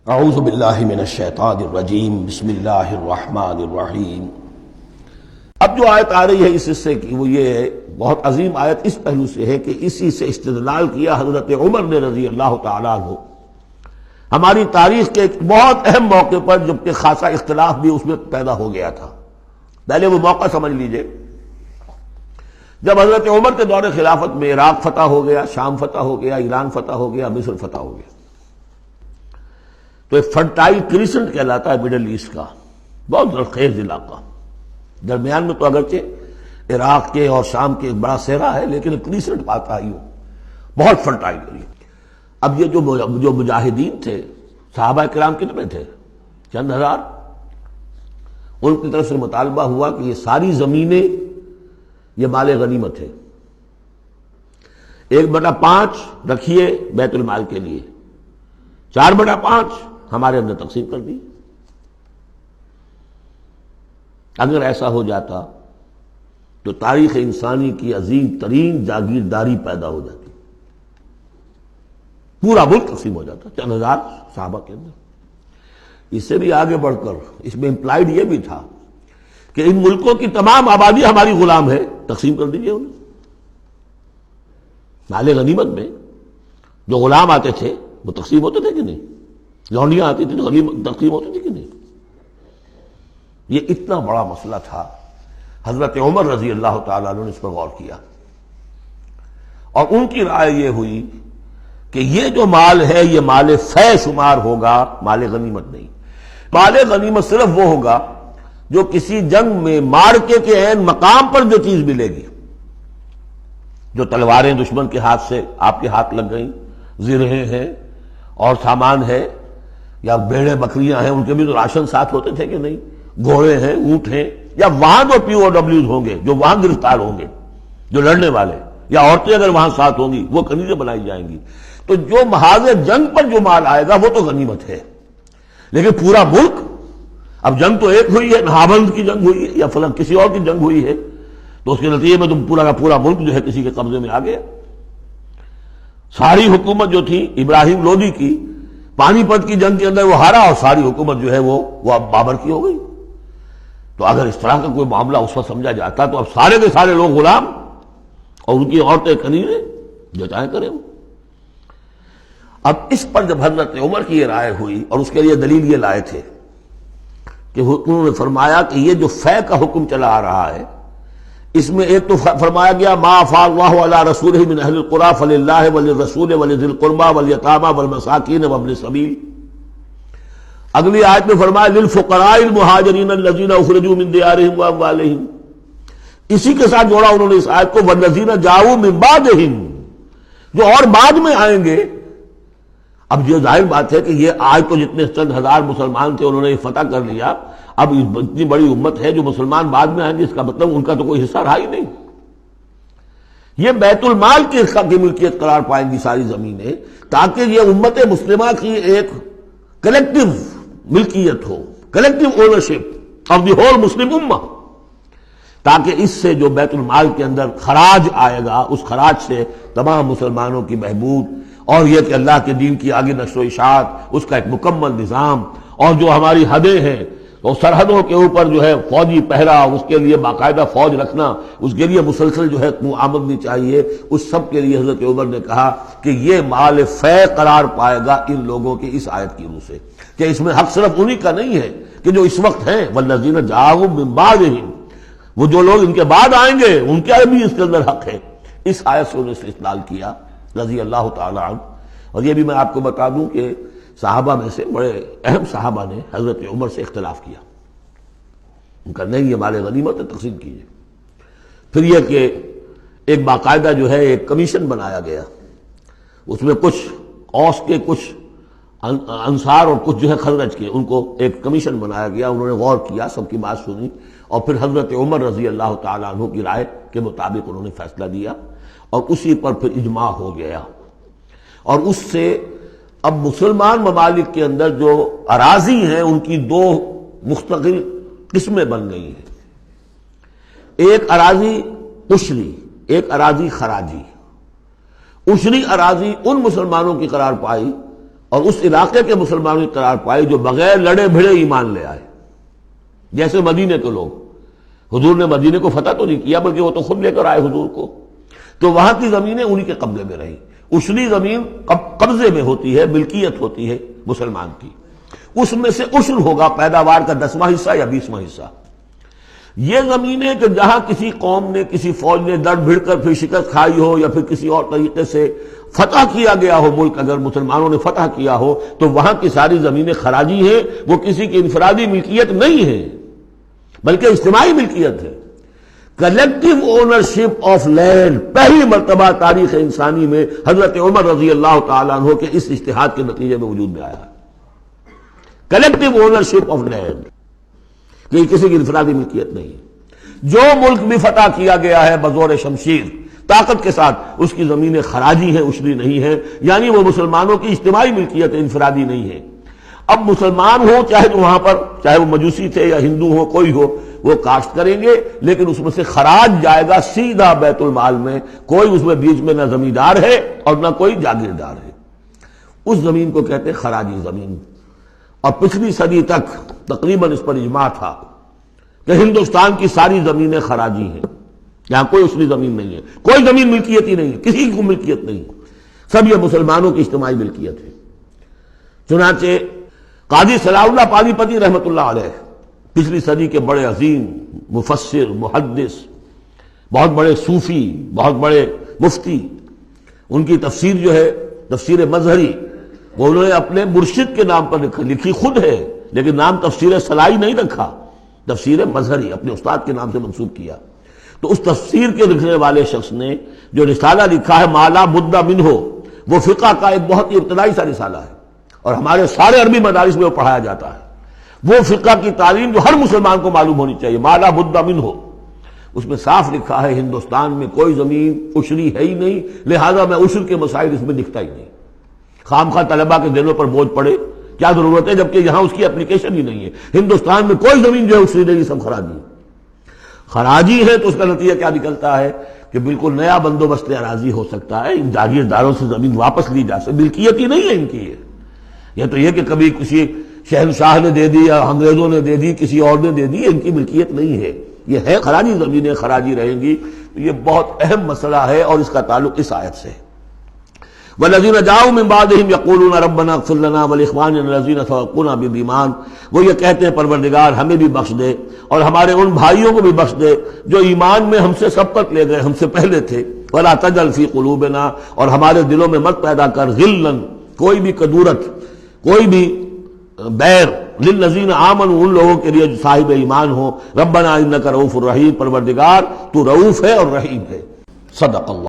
اعوذ باللہ من الشیطان الرجیم بسم اللہ الرحمن الرحیم۔ اب جو آیت آ رہی ہے اس حصے کی وہ یہ ہے، بہت عظیم آیت اس پہلو سے ہے کہ اسی سے استدلال کیا حضرت عمر نے رضی اللہ تعالیٰ عنہ ہماری تاریخ کے ایک بہت اہم موقع پر، جبکہ خاصا اختلاف بھی اس میں پیدا ہو گیا تھا۔ پہلے وہ موقع سمجھ لیجئے جب حضرت عمر کے دور خلافت میں عراق فتح ہو گیا، شام فتح ہو گیا، ایران فتح ہو گیا، مصر فتح ہو گیا، تو ایک فرٹائل کریسنٹ کہلاتا ہے مڈل ایسٹ کا، بہت زرخیز علاقہ، درمیان میں تو اگرچہ عراق کے اور شام کے ایک بڑا صحرا ہے لیکن ایک کریسنٹ پاتا ہی ہو، بہت فرٹائل ایریا۔ اب یہ جو مجاہدین تھے، صحابہ کرام کتنے تھے؟ چند ہزار۔ ان کی طرف سے مطالبہ ہوا کہ یہ ساری زمینیں یہ مال غنیمت ہے، 1/5 رکھیے بیت المال کے لیے، 4/5 ہمارے اندر تقسیم کر دی۔ اگر ایسا ہو جاتا تو تاریخ انسانی کی عظیم ترین جاگیرداری پیدا ہو جاتی، پورا ملک تقسیم ہو جاتا چند ہزار صحابہ کے اندر۔ اس سے بھی آگے بڑھ کر اس میں امپلائڈ یہ بھی تھا کہ ان ملکوں کی تمام آبادی ہماری غلام ہے، تقسیم کر دیجیے انہیں۔ مال غنیمت میں جو غلام آتے تھے وہ تقسیم ہوتے تھے کہ نہیں؟ لونڈیاں آتی تھی تو غنیمت تقسیم ہوتی تھی کہ نہیں؟ یہ اتنا بڑا مسئلہ تھا، حضرت عمر رضی اللہ تعالیٰ عنہ نے اس پر غور کیا، اور ان کی رائے یہ ہوئی کہ یہ جو مال ہے یہ مال فے شمار ہوگا، مال غنیمت نہیں۔ مال غنیمت صرف وہ ہوگا جو کسی جنگ میں مارکے کے عین مقام پر جو چیز ملے گی، جو تلواریں دشمن کے ہاتھ سے آپ کے ہاتھ لگ گئیں، زرہیں ہیں اور سامان ہے، یا بھیڑیں بکریاں ہیں، ان کے بھی تو راشن ساتھ ہوتے تھے کہ نہیں، گھوڑے ہیں، اونٹ ہیں، یا وہاں جو POWs ہوں گے، جو وہاں گرفتار ہوں گے، جو لڑنے والے، یا عورتیں اگر وہاں ساتھ ہوں گی، وہ کنیزیں بنائی جائیں گی۔ تو جو محاذ جنگ پر جو مال آئے گا وہ تو غنیمت ہے، لیکن پورا ملک، اب جنگ تو ایک ہوئی ہے، نہابند کی جنگ ہوئی ہے یا فلاں کسی اور کی جنگ ہوئی ہے، تو اس کے نتیجے میں تو پورا کا پورا ملک جو ہے کسی کے قبضے میں آ گیا۔ ساری حکومت جو تھی ابراہیم لودھی کی، پانی پت کی جنگ کے اندر وہ ہارا، اور ساری حکومت جو ہے وہ اب بابر کی ہو گئی۔ تو اگر اس طرح کا کوئی معاملہ اس وقت سمجھا جاتا تو اب سارے کے سارے لوگ غلام اور ان کی عورتیں کنیزیں، جو چاہیں کریں وہ۔ اب اس پر جب حضرت عمر کی یہ رائے ہوئی، اور اس کے لیے دلیل یہ لائے تھے کہ انہوں نے فرمایا کہ یہ جو فے کا حکم چلا آ رہا ہے، اس میں ایک تو فرمایا گیا ما افاء اللہ علی رسولہ من اہل القری فللہ وللرسول ولذی القربى والیتامى والمساکین وابن السبیل۔ اگلی آیت میں فرمایا للفقراء المہاجرین الذین اخرجوا من دیارہم واموالہم۔ اسی کے ساتھ جوڑا انہوں نے اس آیت کو والذین جاؤوا من بعدہم، جو اور بعد میں آئیں گے۔ اب یہ ظاہر بات ہے کہ یہ آج تو جتنے چند ہزار مسلمان تھے انہوں نے فتح کر لیا، اب اتنی بڑی امت ہے جو مسلمان بعد میں آئیں گے، اس کا مطلب ان کا تو کوئی حصہ رہا ہی نہیں۔ یہ بیت المال کی ملکیت قرار پائیں گی ساری زمینیں، تاکہ یہ امت مسلمہ کی ایک کلیکٹیو ملکیت ہو، collective ownership of the whole Muslim ummah, تاکہ اس سے جو بیت المال کے اندر خراج آئے گا، اس خراج سے تمام مسلمانوں کی بہبود، اور یہ کہ اللہ کے دین کی آگے نشر و اشاعت، اس کا ایک مکمل نظام، اور جو ہماری حدیں ہیں تو سرحدوں کے اوپر جو ہے فوجی پہرا، اس کے لیے باقاعدہ فوج رکھنا، اس کے لیے مسلسل جو ہے آمدنی چاہیے، اس سب کے لیے حضرت عمر نے کہا کہ یہ مال فے قرار پائے گا ان لوگوں کی اس آیت کی روح سے، کہ اس میں حق صرف انہی کا نہیں ہے کہ جو اس وقت ہیں، والذین جاؤوا من بعدہم، وہ جو لوگ ان کے بعد آئیں گے ان کا بھی اس کے اندر حق ہے۔ اس آیت سے انہوں نے استدلال کیا رضی اللہ تعالی عنہ۔ اور یہ بھی میں آپ کو بتا دوں کہ صحابہ میں سے بڑے اہم صحابہ نے حضرت عمر سے اختلاف کیا، ان کا نہیں یہ مال غنیمت ہے، تقسیم کیجیے۔ پھر یہ کہ ایک باقاعدہ جو ہے ایک کمیشن بنایا گیا، اس میں کچھ اوس کے، کچھ انصار اور کچھ جو ہے خزرج کے، ان کو ایک کمیشن بنایا گیا، انہوں نے غور کیا، سب کی بات سنی، اور پھر حضرت عمر رضی اللہ تعالیٰ عنہ کی رائے کے مطابق انہوں نے فیصلہ دیا، اور اسی پر پھر اجماع ہو گیا۔ اور اس سے اب مسلمان ممالک کے اندر جو اراضی ہیں ان کی دو مستقل قسمیں بن گئی ہیں، ایک اراضی عشری، ایک اراضی خراجی۔ عشری اراضی ان مسلمانوں کی قرار پائی اور اس علاقے کے مسلمانوں کی قرار پائی جو بغیر لڑے بھڑے ایمان لے آئے، جیسے مدینے کے لوگ۔ حضور نے مدینے کو فتح تو نہیں کیا بلکہ وہ تو خود لے کر آئے حضور کو، تو وہاں کی زمینیں انہی کے قبضے میں رہیں۔ عشری زمین قبضے میں ہوتی ہے، ملکیت ہوتی ہے مسلمان کی، اس میں سے عشر ہوگا پیداوار کا 10واں حصہ یا 20واں حصہ۔ یہ زمینیں کہ جہاں کسی قوم نے، کسی فوج نے لڑ بھڑ کر پھر شکست کھائی ہو یا پھر کسی اور طریقے سے فتح کیا گیا ہو ملک، اگر مسلمانوں نے فتح کیا ہو تو وہاں کی ساری زمینیں خراجی ہیں، وہ کسی کی انفرادی ملکیت نہیں ہے بلکہ اجتماعی ملکیت ہے۔ کلیکٹیو اونرشپ آف لینڈ پہلی مرتبہ تاریخ انسانی میں حضرت عمر رضی اللہ تعالیٰ عنہ کے اس اجتہاد کے نتیجے میں وجود میں آیا ہے۔ کلیکٹیو اونرشپ آف لینڈ، کہ یہ کسی کی انفرادی ملکیت نہیں ہے۔ جو ملک بھی فتح کیا گیا ہے بزور شمشیر طاقت کے ساتھ، اس کی زمینیں خراجی ہیں، عشری نہیں ہے، یعنی وہ مسلمانوں کی اجتماعی ملکیت ہے، انفرادی نہیں ہے۔ اب مسلمان ہو چاہے تو وہاں پر، چاہے وہ مجوسی تھے یا ہندو ہو، کوئی ہو، وہ کاشت کریں گے، لیکن اس میں سے خراج جائے گا سیدھا بیت المال میں، کوئی اس میں بیچ میں نہ زمیندار ہے اور نہ کوئی جاگیردار ہے۔ اس زمین کو کہتے ہیں خراجی زمین۔ اور پچھلی صدی تک تقریباً اس پر اجماع تھا کہ ہندوستان کی ساری زمینیں خراجی ہیں، یہاں کوئی عشری زمین نہیں ہے، کوئی زمین ملکیت ہی نہیں ہے، کسی کو ملکیت نہیں، سب یہ مسلمانوں کی اجتماعی ملکیت ہے۔ چنانچہ قاضی صلاح اللہ پانی پتی رحمۃ اللہ علیہ، پچھلی صدی کے بڑے عظیم مفسر، محدث، بہت بڑے صوفی، بہت بڑے مفتی، ان کی تفسیر جو ہے تفسیر مظہری، وہ انہوں نے اپنے مرشد کے نام پر لکھی خود ہے، لیکن نام تفسیر صلاحی نہیں رکھا، تفسیر مظہری اپنے استاد کے نام سے منسوب کیا۔ تو اس تفسیر کے لکھنے والے شخص نے جو رسالہ لکھا ہے مالا بدھ منہ، وہ فقہ کا ایک بہت ہی ابتدائی سا رسالہ ہے، اور ہمارے سارے عربی مدارس میں وہ پڑھایا جاتا ہے۔ وہ فقہ کی تعلیم جو ہر مسلمان کو معلوم ہونی چاہیے، مالا بدھ منہ، اس میں صاف لکھا ہے ہندوستان میں کوئی زمین عشری ہے ہی نہیں، لہذا میں عشر کے مسائل اس میں دکھتا ہی نہیں۔ خام خواہ طلبہ کے دلوں پر بوجھ پڑے، کیا ضرورت ہے، جبکہ یہاں اس کی اپلیکیشن ہی نہیں ہے۔ ہندوستان میں کوئی زمین جو ہے عشری نہیں، سب خراجی خراجی ہے، تو اس کا نتیجہ کیا نکلتا ہے کہ بالکل نیا بندوبست اراضی ہو سکتا ہے، ان جاگیرداروں سے زمین واپس لی جا سکتی، ملکیت ہی نہیں ہے ان کی۔ یہ تو یہ کہ کبھی کسی شہنشاہ نے دے دی یا انگریزوں نے دے دی، کسی اور نے دے دی، ان کی ملکیت نہیں ہے، یہ ہے خراجی زمینیں، خراجی رہیں گی۔ یہ بہت اہم مسئلہ ہے اور اس کا تعلق اس آیت سے ہے۔ والذین جاؤوا من بعدہم یقولون ربنا اغفر لنا ولاخواننا الذین سبقونا بالایمان، وہ یہ کہتے ہیں پروردگار ہمیں بھی بخش دے اور ہمارے ان بھائیوں کو بھی بخش دے جو ایمان میں ہم سے سبقت لے گئے، ہم سے پہلے تھے۔ ولا تجعل فی قلوبنا، اور ہمارے دلوں میں مت پیدا کر غلا، کوئی بھی کدورت، کوئی بھی بیر، للذین آمنوا، ان لوگوں کے لیے جو صاحب ایمان ہو۔ ربنا انک رؤوف الرحیم، پروردگار تو رؤوف ہے اور رحیم ہے۔ صدق اللہ۔